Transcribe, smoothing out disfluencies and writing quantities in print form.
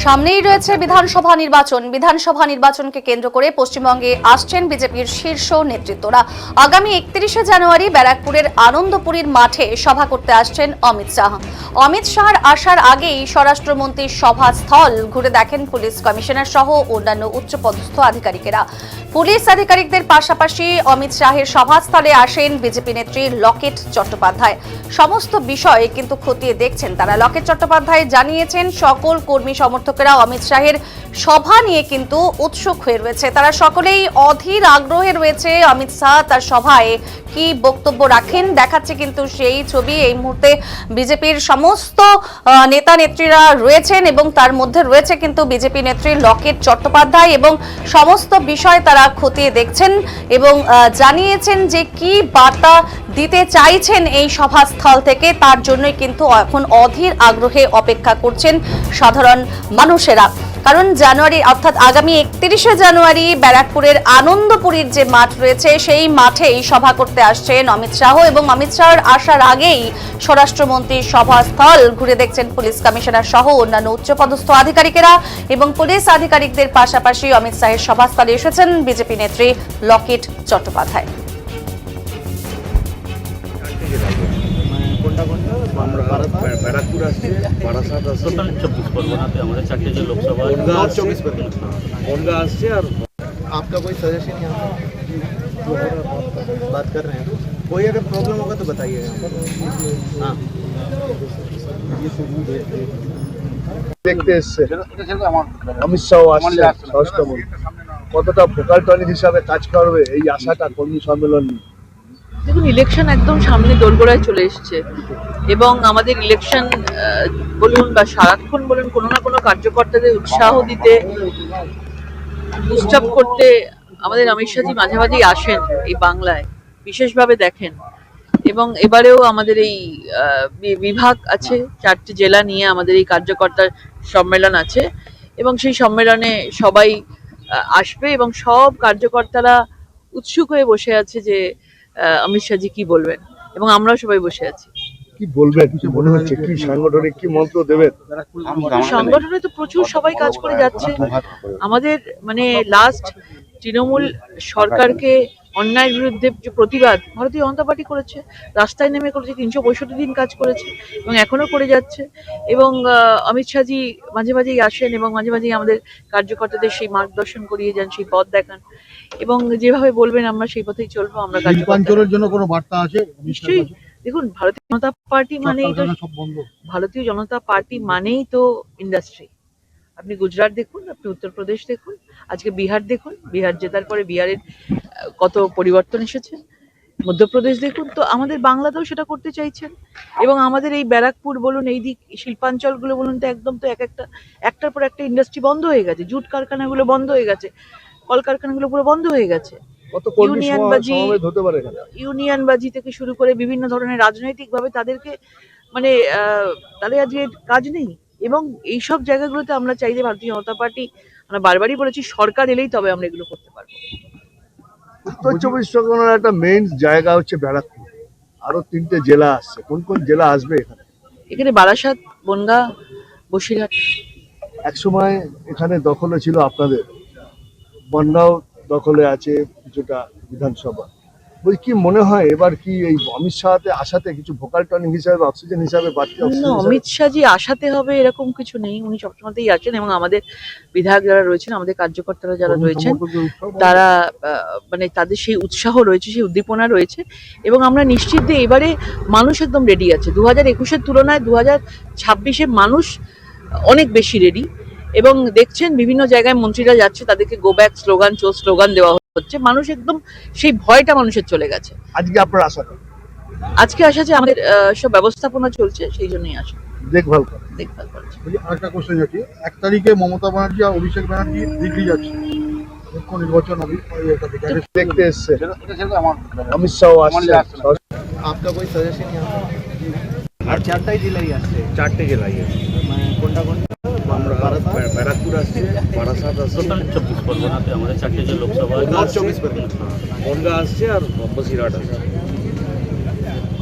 সামনেই রয়েছে বিধানসভা নির্বাচনকে কেন্দ্র করে পশ্চিমবঙ্গে আসছেন বিজেপির শীর্ষ নেতৃত্বরা। আগামী 31শে জানুয়ারি ব্যারাকপুরের আনন্দপুরীর মাঠে সভা করতে আসছেন অমিত শাহ। অমিত শাহর আসার আগেই স্বরাষ্ট্রমন্ত্রীর সভাস্থল ঘুরে দেখেন পুলিশ কমিশনার সহ অন্যান্য উচ্চপদস্থ আধিকারিকেরা। পুলিশ আধিকারিকদের পাশাপাশি অমিত শাহের সভাস্থলে আসেন বিজেপি নেত্রী লকেট চট্টোপাধ্যায়। সমস্ত বিষয় কিন্তু খতিয়ে দেখছেন তারা। লকেট চট্টোপাধ্যায় জানিয়েছেন সকল কর্মী সমর্থকেরা অমিত শাহের সভা নিয়ে কিন্তু উৎসুক হয়ে রয়েছে। তারা সকলেই অধীর আগ্রহে রয়েছে অমিত শাহ তার সভায় কি বক্তব্য রাখেন। দেখাচ্ছে কিন্তু সেই ছবি। এই মুহূর্তে বিজেপির সমস্ত নেতা নেত্রীরা রয়েছেন এবং তার মধ্যে রয়েছে কিন্তু বিজেপি নেত্রী লকেট চট্টোপাধ্যায় এবং সমস্ত বিষয় তারা খতিয়ে দেখছেন এবং জানিয়েছেন যে কি বার্তা দিতে চাইছেন এই সভাস্থল থেকে। তার জন্যই কিন্তু এখন অধীর আগ্রহে অপেক্ষা করছেন সাধারণ মানুষেরা। কারণ জানুয়ারি অর্থাৎ আগামী 31শে জানুয়ারি ব্যারাকপুরের আনন্দপুরীর যে মাঠ রয়েছে সেই মাঠেই সভা করতে আসছেন অমিত শাহ এবং অমিত শাহর আসার আগেই স্বরাষ্ট্রমন্ত্রীর সভাস্থল ঘুরে দেখছেন পুলিশ কমিশনার সহ অন্যান্য উচ্চপদস্থ আধিকারিকেরা এবং পুলিশ আধিকারিকদের পাশাপাশি অমিত শাহের সভাস্থলে এসেছেন বিজেপি নেত্রী লকেট চট্টোপাধ্যায়। बैराकपुर बारासात टोटल 24 परगनाते हमारे 4 जो लोकसभा 24 परगना बोनगा आसছে और आपका कोई सजेशन यहाँ पर बात कर रहे हैं, कोई अगर प्रॉब्लम होगा तो बताइएगा। हाँ দেখতে এসছে অমিত শাহ আসছে স্বরাষ্ট্রমন্ত্রী, কতটা ভোকাল টনিক হিসাবে কাজ করবে এই আশাটা কর্মী সম্মেলন নিয়ে। দেখুন, ইলেকশন একদম সামনে দোরগোড়ায় চলে এসছে এবং আমাদের ইলেকশন বলুন বা সারাক্ষণ বলুন কোনো না কোনো কার্যকর্তাদের উৎসাহ দিতে বুস্ট আপ করতে আমাদের অমিত শাহজি মাঝে মাঝেই আসেন এই বাংলায়, বিশেষভাবে দেখেন। এবং এবারেও আমাদের এই বিভাগ আছে, 4টি জেলা নিয়ে আমাদের এই কার্যকর্তার সম্মেলন আছে এবং সেই সম্মেলনে সবাই আসবে এবং সব কার্যকর্তারা উৎসুক হয়ে বসে আছে যে অমিত শাহজি কি বলবেন এবং আমরাও সবাই বসে আছি। কি বলবেন কি মনে হচ্ছে, কি সাংগঠনিক কি মন্ত্র দেবেন? সংগঠনে তো প্রচুর সবাই কাজ করে যাচ্ছে। আমাদের মানে লাস্ট তৃণমূল সরকারকে অন্যায়ের বিরুদ্ধে যে প্রতিবাদ ভারতীয় জনতা পার্টি করেছে, রাস্তায় নেমে করেছে, 365 দিন কাজ করেছে এবং এখনো করে যাচ্ছে। এবং অমিত শাহজি মাঝে মাঝেই আসেন এবং মাঝে মাঝেই আমাদের কার্যকর্তাদের সেই মার্গদর্শন করিয়ে যান, সেই পথ দেখান এবং যেভাবে বলবেন আমরা সেই পথেই চলবো। আমরা শিল্পাঞ্চলের জন্য কোনো বার্তা আছে? নিশ্চয়ই। দেখুন, ভারতীয় জনতা পার্টি মানেই তো ইন্ডাস্ট্রি। আপনি গুজরাট দেখুন, আপনি উত্তরপ্রদেশ দেখুন, আজকে বিহার দেখুন, বিহার জেতার পরে বিহারের কত পরিবর্তন এসেছে, মধ্যপ্রদেশ দেখুন। তো আমাদের বাংলাতেও সেটা করতে চাইছেন এবং আমাদের এই ব্যারাকপুর বলুন, এই দিক শিল্পাঞ্চলগুলো বলুন, তো একদম তো একটার পর একটা ইন্ডাস্ট্রি বন্ধ হয়ে গেছে, জুট কারখানাগুলো বন্ধ হয়ে গেছে, কলকারখানাগুলো পুরো বন্ধ হয়ে গেছে। ইউনিয়নবাজি থেকে শুরু করে বিভিন্ন ধরনের রাজনৈতিক ভাবে তাদেরকে মানে তাদের আজকে কাজ নেই এবং এইসব জায়গাগুলোতে আমরা চাই যে ভারতীয় জনতা পার্টি, আমরা বারবারই বলেছি, সরকার এলেই তবে আমরা এগুলো করতে পারবো। উত্তর 24 পরগনার একটা মেইন জায়গা হচ্ছে ব্যারাকপুর, আরো 3টে জেলা আসছে। কোন কোন জেলা আসবে এখানে? এখানে বারাসাত, বনগাঁ, বসিরহাট। একসময় এখানে দখলে ছিল আপনাদের, বনগাঁও দখলে আছে কিছুটা বিধানসভা। বলছি কি মনে হয় এবার কি এই অমিত শাহতে আসাতে কিছু ভোকাল টনিক হিসাবে অক্সিজেন হিসাবে বাড়তি? অমিত শাহজি আসাতে হবে এরকম কিছু নেই, উনি সবসময়তেই আসেন এবং আমাদের বিধায়ক যারা রয়েছেন, আমাদের কার্যকর্তারা যারা রয়েছেন, তারা মানে তাদের সেই উৎসাহ রয়েছে, সেই উদ্দীপনা রয়েছে এবং আমরা নিশ্চিত যে এবারে মানুষ একদম রেডি আছে। 2021-এর তুলনায় 2026-এ মানুষ অনেক বেশি রেডি এবং দেখছেন বিভিন্ন জায়গায় মন্ত্রীরা যাচ্ছে, তাদেরকে গো ব্যাক স্লোগান দেওয়া হচ্ছে। মানুষ একদম সেই ভয়টা মানুষের চলে গেছে। আজকে আপনার আশা? আজকে আসা যে আমাদের সব ব্যবস্থাপনা চলছে, সেই জন্যই আসা, দেখভাল করছে। আরেকটা কোশ্চেন আছে, 1 তারিখে মমতা ব্যানার্জি আর অভিষেক ব্যানার্জি দিল্লি যাচ্ছে, মুখ্য নির্বাচন দেখতে এসছে অমিত শাহ আসছে। आपका कोई सजेशन यहाँ पर? 4টাই জেলাই আসছে। 4 জেলায় बैराकपुर आसছে बारासात टोटल 24 परगनाते हमारे 4 जो लोकसभा 24 परगना बोनगा आसছে और बसिरहाट आसছে।